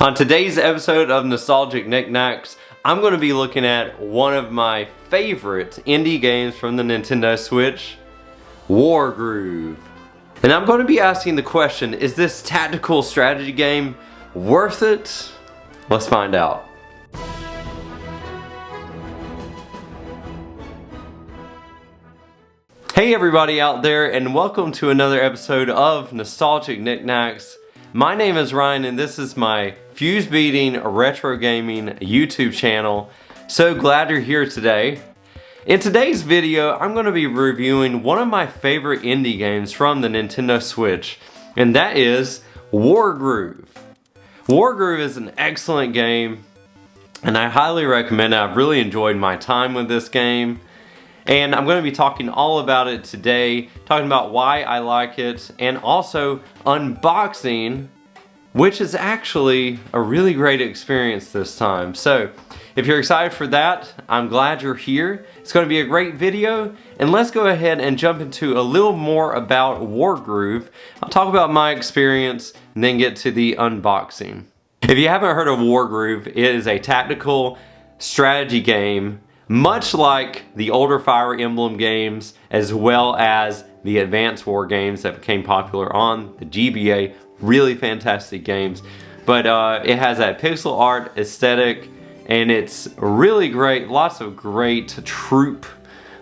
On today's episode of Nostalgic Nick-Nacks, I'm going to be looking at one of my favorite indie games from the Nintendo Switch, Wargroove. And I'm going to be asking the question, is this tactical strategy game worth it? Let's find out. Hey everybody out there, and welcome to another episode of Nostalgic Nick-Nacks. My name is Ryan and this is my fuse beating retro gaming YouTube channel. So glad you're here today. In today's video, I'm going to be reviewing one of my favorite indie games from the Nintendo Switch, and that is Wargroove. Wargroove is an excellent game and I highly recommend it. I've really enjoyed my time with this game. And I'm going to be talking all about it today, talking about why I like it, and also unboxing, which is actually a really great experience this time. So, if you're excited for that, I'm glad you're here. It's going to be a great video, and let's go ahead and jump into a little more about Wargroove. I'll talk about my experience, and then get to the unboxing. If you haven't heard of Wargroove, it is a tactical strategy game much like the older Fire Emblem games, as well as the Advance War games that became popular on the GBA. Really fantastic games. But it has that pixel art aesthetic, and it's really great. Lots of great troop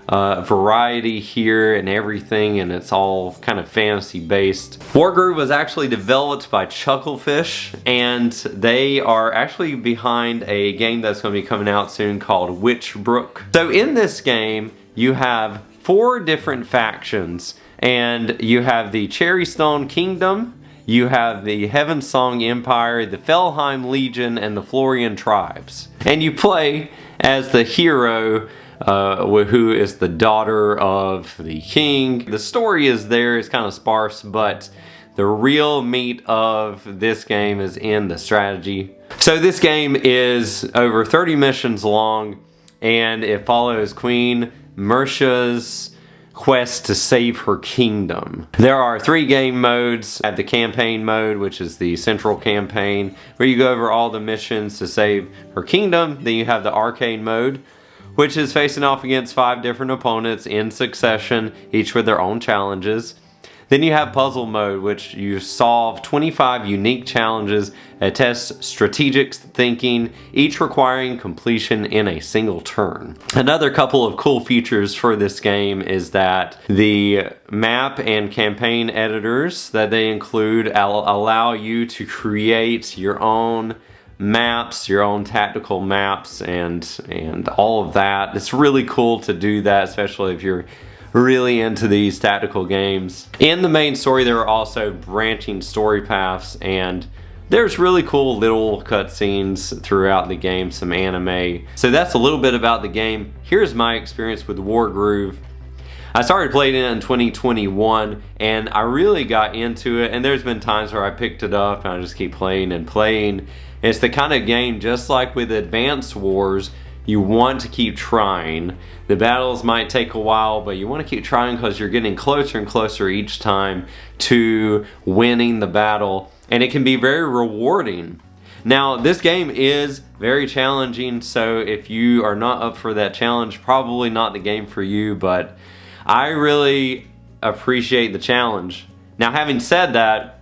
variety here and everything, and it's all kind of fantasy based. Wargroove was actually developed by Chucklefish, and they are actually behind a game that's going to be coming out soon called Witchbrook. So in this game you have 4 different factions, and you have the Cherrystone Kingdom, you have the Heavensong Empire, the Felheim Legion, and the Florian Tribes. And you play as the hero who is the daughter of the king. The story is there, it's kind of sparse, but the real meat of this game is in the strategy. So this game is over 30 missions long, and it follows Queen Mercia's quest to save her kingdom. There are 3 game modes. At the campaign mode, which is the central campaign, where you go over all the missions to save her kingdom. Then you have the arcade mode, which is facing off against 5 different opponents in succession, each with their own challenges. Then you have puzzle mode, which you solve 25 unique challenges that test strategic thinking, each requiring completion in a single turn. Another couple of cool features for this game is that the map and campaign editors that they include allow you to create your own maps, your own tactical maps, and all of that. It's really cool to do that, especially if you're really into these tactical games. In the main story, there are also branching story paths, and there's really cool little cutscenes throughout the game, some anime. So that's a little bit about the game. Here's my experience with Wargroove. I started playing it in 2021, and I really got into it, and there's been times where I picked it up and I just keep playing and playing. It's the kind of game, just like with Advance Wars, you want to keep trying. The battles might take a while, but you want to keep trying because you're getting closer and closer each time to winning the battle, and it can be very rewarding. Now, this game is very challenging, so if you are not up for that challenge, probably not the game for you, but I really appreciate the challenge. Now, having said that,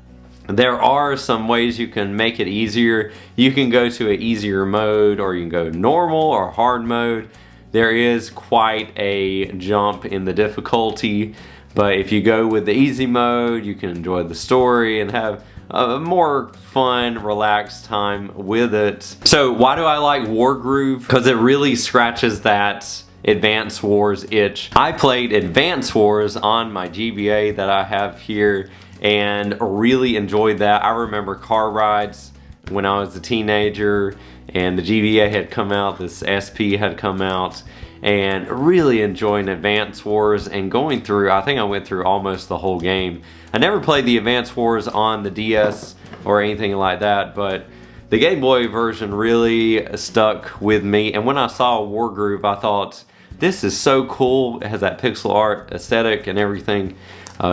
there are some ways you can make it easier. You can go to an easier mode, or you can go normal or hard mode. There is quite a jump in the difficulty, but if you go with the easy mode, you can enjoy the story and have a more fun, relaxed time with it. So why do I like Wargroove? Because it really scratches that Advance Wars itch. I played Advance Wars on my GBA that I have here, and really enjoyed that. I remember car rides when I was a teenager, and the GBA had come out, this SP had come out, and really enjoying Advance Wars and going through, I think I went through almost the whole game. I never played the Advance Wars on the DS or anything like that, but the Game Boy version really stuck with me, and when I saw Wargroove, I thought, this is so cool. It has that pixel art aesthetic and everything.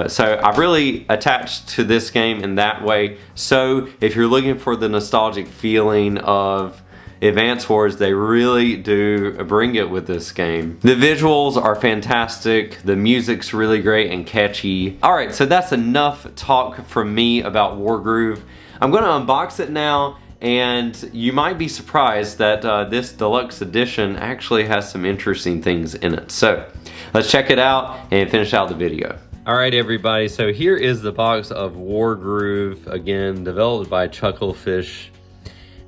So I really attached to this game in that way. So if you're looking for the nostalgic feeling of Advance Wars, they really do bring it with this game. The visuals are fantastic. The music's really great and catchy. All right, so that's enough talk from me about Wargroove. I'm gonna unbox it now, and you might be surprised that this deluxe edition actually has some interesting things in it. So let's check it out and finish out the video. All right, everybody, so here is the box of Wargroove, again, developed by Chucklefish.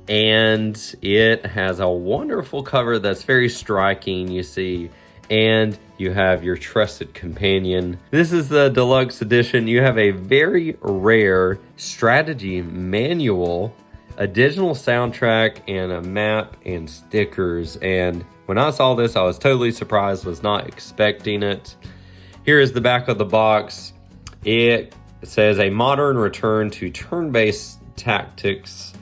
And it has a wonderful cover that's very striking, you see. And you have your trusted companion. This is the deluxe edition. You have a very rare strategy manual, a digital soundtrack, and a map and stickers. And when I saw this, I was totally surprised, was not expecting it. Here is the back of the box. It says a modern return to turn-based tactics.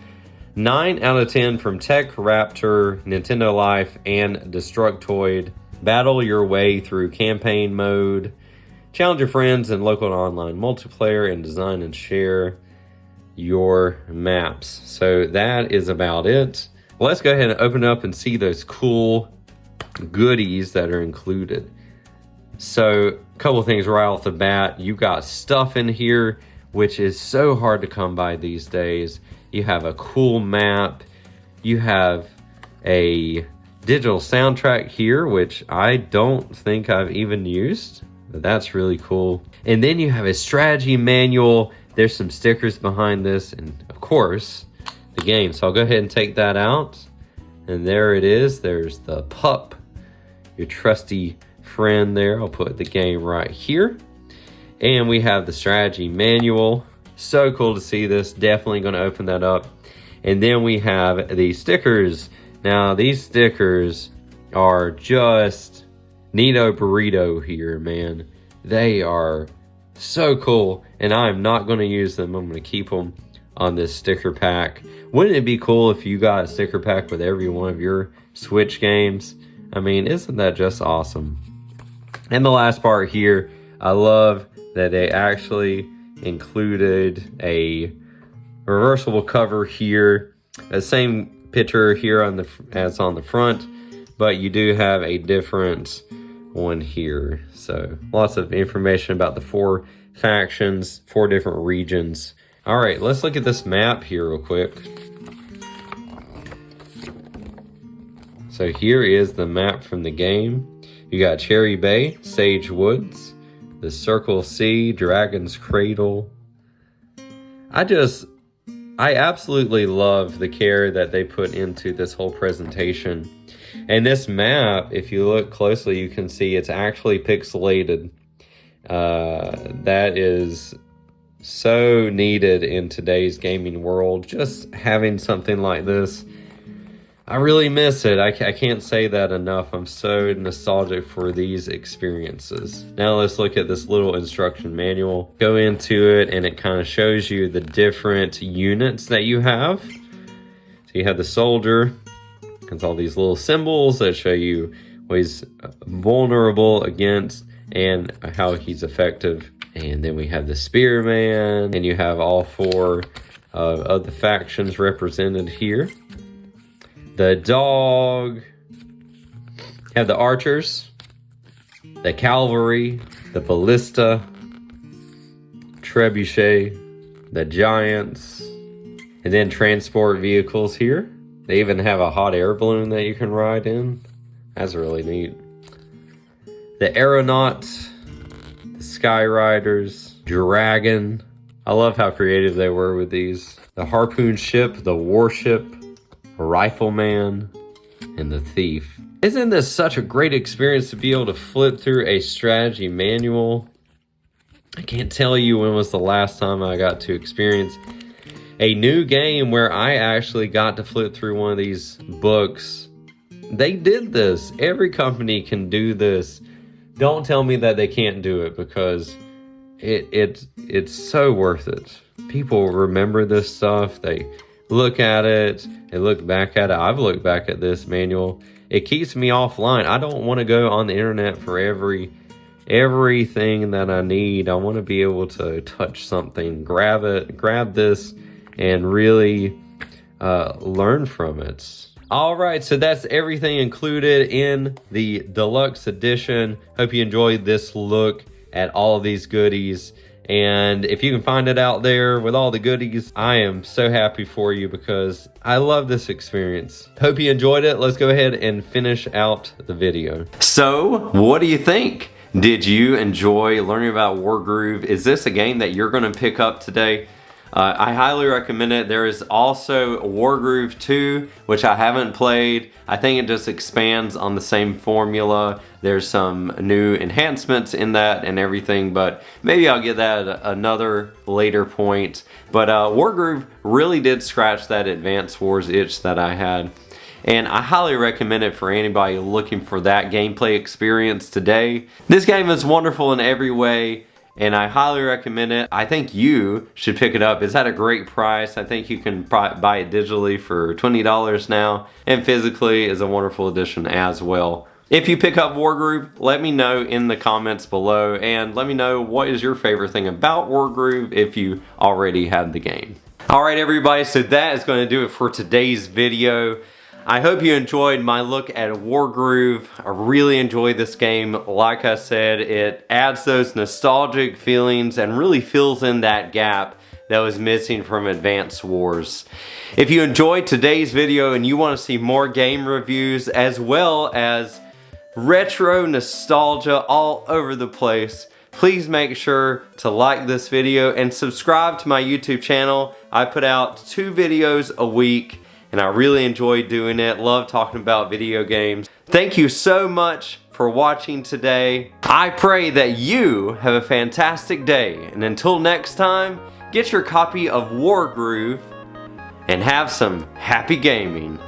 9 out of 10 from Tech Raptor, Nintendo Life, and Destructoid. Battle your way through campaign mode. Challenge your friends in local and online multiplayer, and design and share your maps. So that is about it. Let's go ahead and open it up and see those cool goodies that are included. So a couple of things right off the bat. You got stuff in here, which is so hard to come by these days. You have a cool map. You have a digital soundtrack here, which I don't think I've even used, but that's really cool. And then you have a strategy manual. There's some stickers behind this, and of course, the game. So I'll go ahead and take that out. And there it is. There's the pup, your trusty friend there. I'll put the game right here. And we have the strategy manual. So cool to see this. Definitely going to open that up. And then we have the stickers. Now these stickers are just Neato Burrito here, man. They are so cool, and I'm not going to use them. I'm going to keep them on this sticker pack. Wouldn't it be cool if you got a sticker pack with every one of your Switch games? I mean, isn't that just awesome? And the last part here, I love that they actually included a reversible cover here. The same picture here on the as on the front, but you do have a different one here. So lots of information about the 4 factions, 4 different regions. All right, let's look at this map here real quick. So here is the map from the game. You got Cherry Bay, Sage Woods, the Circle Sea, Dragon's Cradle. I absolutely love the care that they put into this whole presentation. And this map, if you look closely, you can see it's actually pixelated. That is so needed in today's gaming world. Just having something like this, I really miss it. I can't say that enough. I'm so nostalgic for these experiences. Now let's look at this little instruction manual. Go into it, and it kind of shows you the different units that you have. So you have the soldier. It's all these little symbols that show you what he's vulnerable against and how he's effective. And then we have the spearman, and you have all 4 of the factions represented here. The dog, have the archers, the cavalry, the ballista, trebuchet, the giants, and then transport vehicles here. They even have a hot air balloon that you can ride in. That's really neat. The aeronaut, the sky riders, dragon. I love how creative they were with these. The harpoon ship, the warship, rifleman, and the thief. Isn't this such a great experience to be able to flip through a strategy manual? I can't tell you when was the last time I got to experience a new game where I actually got to flip through one of these books. They did this. Every company can do this. Don't tell me that they can't do it, because it's so worth it. People remember this stuff. They look at it and look back at it. I've looked back at this manual. It keeps me offline. I don't want to go on the internet for every everything that I need. I want to be able to touch something, grab this, and really learn from it. Alright, so that's everything included in the deluxe edition. Hope you enjoyed this look at all of these goodies. And if you can find it out there with all the goodies, I am so happy for you because I love this experience. Hope you enjoyed it. Let's go ahead and finish out the video. So, what do you think? Did you enjoy learning about Wargroove? Is this a game that you're going to pick up today? I highly recommend it. There is also Wargroove 2, which I haven't played. I think it just expands on the same formula. There's some new enhancements in that and everything, but maybe I'll get that at another later point. But Wargroove really did scratch that Advance Wars itch that I had. And I highly recommend it for anybody looking for that gameplay experience today. This game is wonderful in every way, and I highly recommend it. I think you should pick it up. It's at a great price. I think you can buy it digitally for $20 now, and physically is a wonderful addition as well. If you pick up Wargroove, let me know in the comments below, and let me know what is your favorite thing about Wargroove if you already have the game. Alright everybody, so that is going to do it for today's video. I hope you enjoyed my look at Wargroove. I really enjoyed this game. Like I said, it adds those nostalgic feelings and really fills in that gap that was missing from Advance Wars. If you enjoyed today's video and you want to see more game reviews as well as retro nostalgia all over the place, please make sure to like this video and subscribe to my YouTube channel. I put out 2 videos a week. And I really enjoy doing it. Love talking about video games. Thank you so much for watching today. I pray that you have a fantastic day. And until next time, get your copy of Wargroove and have some happy gaming.